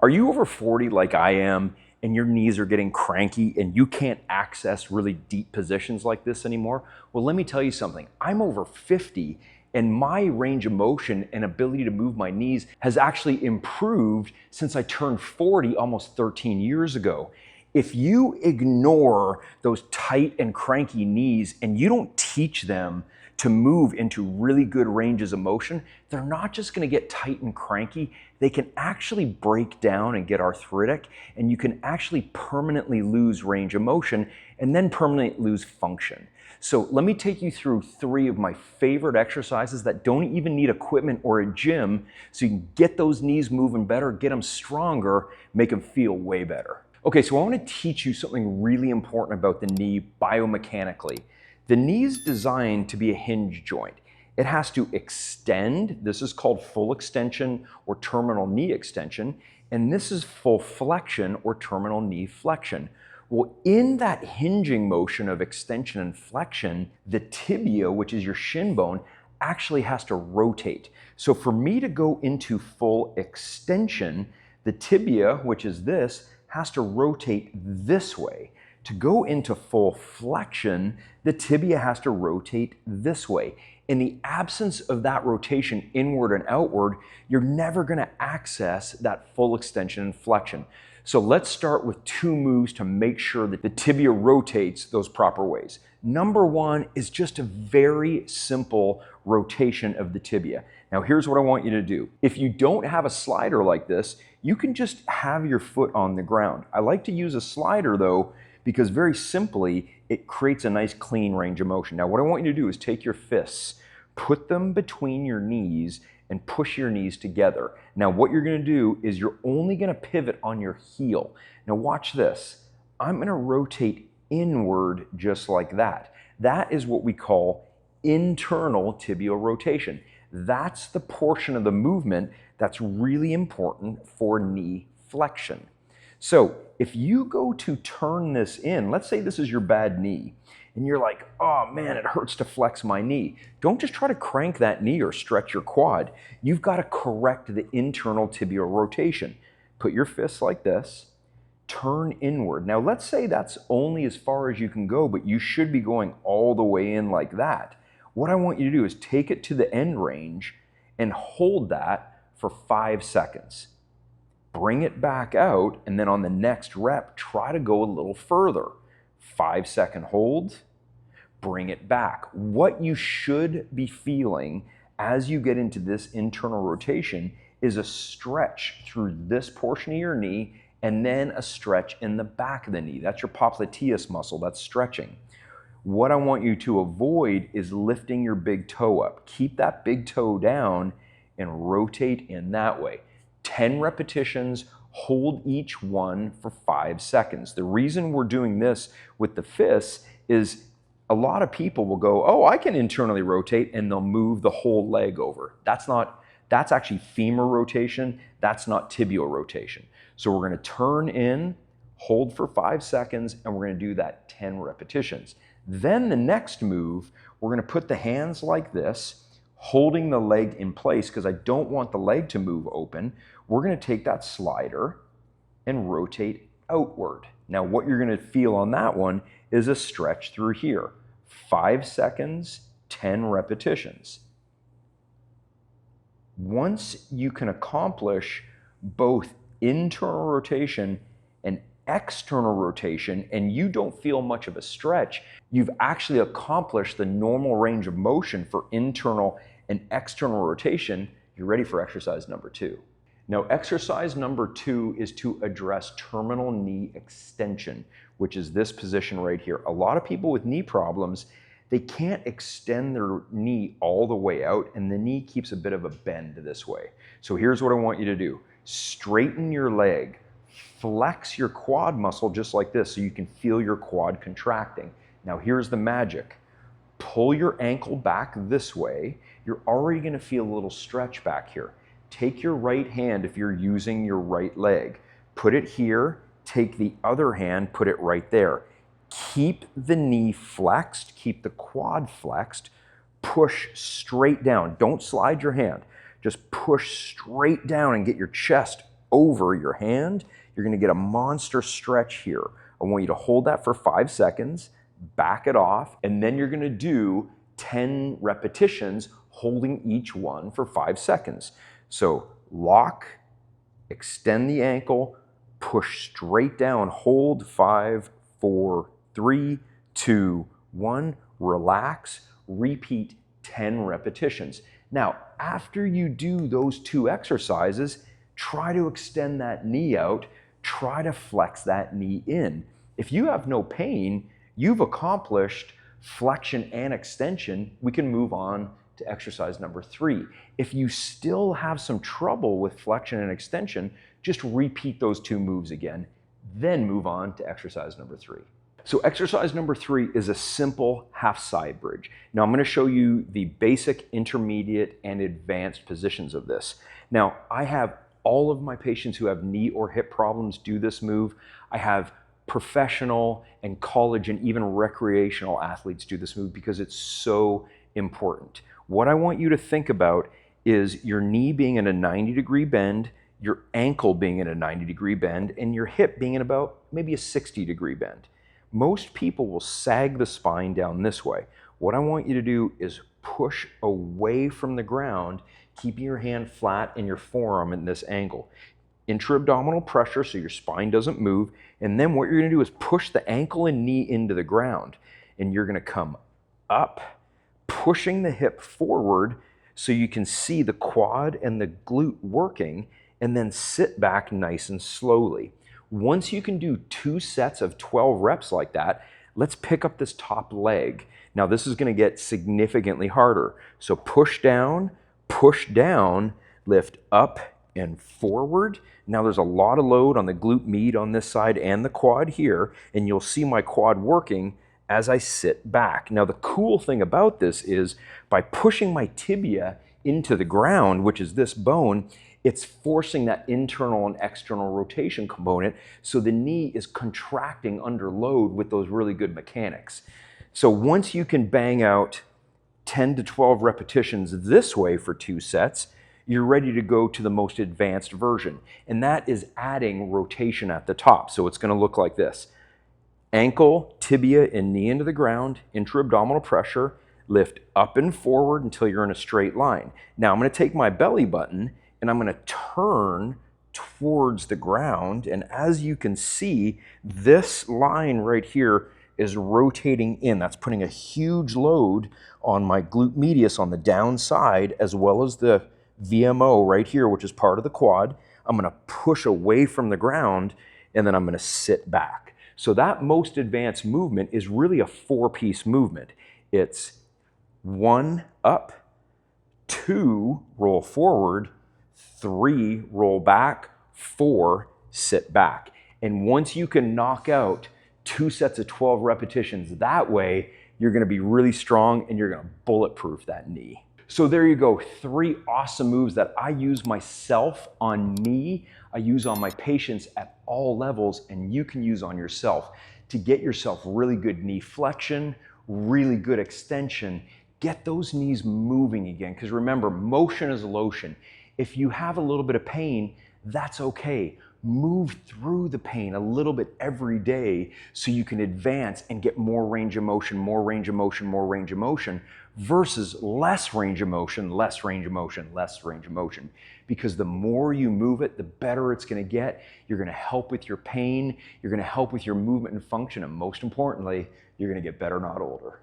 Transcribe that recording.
Are you over 40 like I am, and your knees are getting cranky and you can't access really deep positions like this anymore? Well, let me tell you something. I'm over 50 and my range of motion and ability to move my knees has actually improved since I turned 40 almost 13 years ago. If you ignore those tight and cranky knees and you don't teach them to move into really good ranges of motion, they're not just going to get tight and cranky, they can actually break down and get arthritic, and you can actually permanently lose range of motion and then permanently lose function. So let me take you through 3 of my favorite exercises that don't even need equipment or a gym, so you can get those knees moving better, get them stronger, make them feel way better. Okay, so I want to teach you something really important about the knee biomechanically. The knee is designed to be a hinge joint. It has to extend. This is called full extension or terminal knee extension, and this is full flexion or terminal knee flexion. Well, in that hinging motion of extension and flexion, the tibia, which is your shin bone, actually has to rotate. So for me to go into full extension, the tibia, which is this, has to rotate this way. To go into full flexion, the tibia has to rotate this way. In the absence of that rotation inward and outward, you're never going to access that full extension and flexion. So let's start with 2 moves to make sure that the tibia rotates those proper ways. Number 1 is just a very simple rotation of the tibia. Now here's what I want you to do. If you don't have a slider like this, you can just have your foot on the ground. I like to use a slider though, because very simply, it creates a nice clean range of motion. Now what I want you to do is take your fists, put them between your knees, and push your knees together. Now what you're gonna do is you're only gonna pivot on your heel. Now watch this. I'm gonna rotate inward just like that. That is what we call internal tibial rotation. That's the portion of the movement that's really important for knee flexion. So if you go to turn this in, let's say this is your bad knee, and you're like, oh man, it hurts to flex my knee. Don't just try to crank that knee or stretch your quad. You've got to correct the internal tibial rotation. Put your fists like this, turn inward. Now let's say that's only as far as you can go, but you should be going all the way in like that. What I want you to do is take it to the end range and hold that for 5 seconds. Bring it back out, and then on the next rep, try to go a little further. 5-second hold, bring it back. What you should be feeling as you get into this internal rotation is a stretch through this portion of your knee and then a stretch in the back of the knee. That's your popliteus muscle, that's stretching. What I want you to avoid is lifting your big toe up. Keep that big toe down and rotate in that way. 10 repetitions, hold each one for 5 seconds. The reason we're doing this with the fists is a lot of people will go, oh, I can internally rotate, and they'll move the whole leg over. That's actually femur rotation. That's not tibial rotation. So we're going to turn in, hold for 5 seconds, and we're going to do that 10 repetitions. Then the next move, we're going to put the hands like this, holding the leg in place because I don't want the leg to move open. We're going to take that slider and rotate outward. Now what you're going to feel on that one is a stretch through here. 5 seconds, 10 repetitions. Once you can accomplish both internal rotation and external rotation, and you don't feel much of a stretch, you've actually accomplished the normal range of motion for internal and external rotation. You're ready for exercise number 2. Now, exercise number 2 is to address terminal knee extension, which is this position right here. A lot of people with knee problems, they can't extend their knee all the way out, and the knee keeps a bit of a bend this way. So here's what I want you to do. Straighten your leg, flex your quad muscle just like this so you can feel your quad contracting. Now here's the magic. Pull your ankle back this way. You're already going to feel a little stretch back here. Take your right hand if you're using your right leg. Put it here. Take the other hand, put it right there. Keep the knee flexed, keep the quad flexed. Push straight down. Don't slide your hand. Just push straight down and get your chest over your hand, you're gonna get a monster stretch here. I want you to hold that for 5 seconds, back it off, and then you're gonna do 10 repetitions holding each one for 5 seconds. So lock, extend the ankle, push straight down, hold, 5, 4, 3, 2, 1, relax, repeat 10 repetitions. Now, after you do those 2 exercises, try to extend that knee out, try to flex that knee in. If you have no pain, you've accomplished flexion and extension. We can move on to exercise number 3. If you still have some trouble with flexion and extension, just repeat those 2 moves again, then move on to exercise number 3. So exercise number 3 is a simple half side bridge. Now I'm going to show you the basic, intermediate, and advanced positions of this. Now I have all of my patients who have knee or hip problems do this move. I have professional and college and even recreational athletes do this move because it's so important. What I want you to think about is your knee being in a 90-degree bend, your ankle being in a 90-degree bend, and your hip being in about maybe a 60-degree bend. Most people will sag the spine down this way. What I want you to do is push away from the ground, keeping your hand flat and your forearm in this angle. Intra-abdominal pressure so your spine doesn't move, and then what you're going to do is push the ankle and knee into the ground, and you're going to come up, pushing the hip forward so you can see the quad and the glute working, and then sit back nice and slowly. Once you can do 2 sets of 12 reps like that, let's pick up this top leg. Now this is going to get significantly harder. So push down, lift up and forward. Now there's a lot of load on the glute med on this side and the quad here, and you'll see my quad working as I sit back. Now the cool thing about this is by pushing my tibia into the ground, which is this bone, it's forcing that internal and external rotation component, so the knee is contracting under load with those really good mechanics. So once you can bang out 10 to 12 repetitions this way for 2 sets, you're ready to go to the most advanced version, and that is adding rotation at the top. So it's going to look like this. Ankle, tibia, and knee into the ground, intra-abdominal pressure, lift up and forward until you're in a straight line. Now I'm going to take my belly button and I'm going to turn towards the ground, and as you can see, this line right here is rotating in. That's putting a huge load on my glute medius on the downside, as well as the VMO right here, which is part of the quad. I'm going to push away from the ground, and then I'm going to sit back. So that most advanced movement is really a 4-piece movement. It's 1 up, 2 roll forward, 3 roll back, 4 sit back. And once you can knock out 2 sets of 12 repetitions that way, you're going to be really strong and you're going to bulletproof that knee. So there you go, 3 awesome moves that I use myself on me, I use on my patients at all levels, and you can use on yourself to get yourself really good knee flexion, really good extension, get those knees moving again. Because remember, motion is lotion. If you have a little bit of pain, that's okay. Move through the pain a little bit every day so you can advance and get more range of motion, more range of motion, more range of motion, versus less range of motion, less range of motion, less range of motion. Because the more you move it, the better it's going to get. You're going to help with your pain, you're going to help with your movement and function, and most importantly, you're going to get better, not older.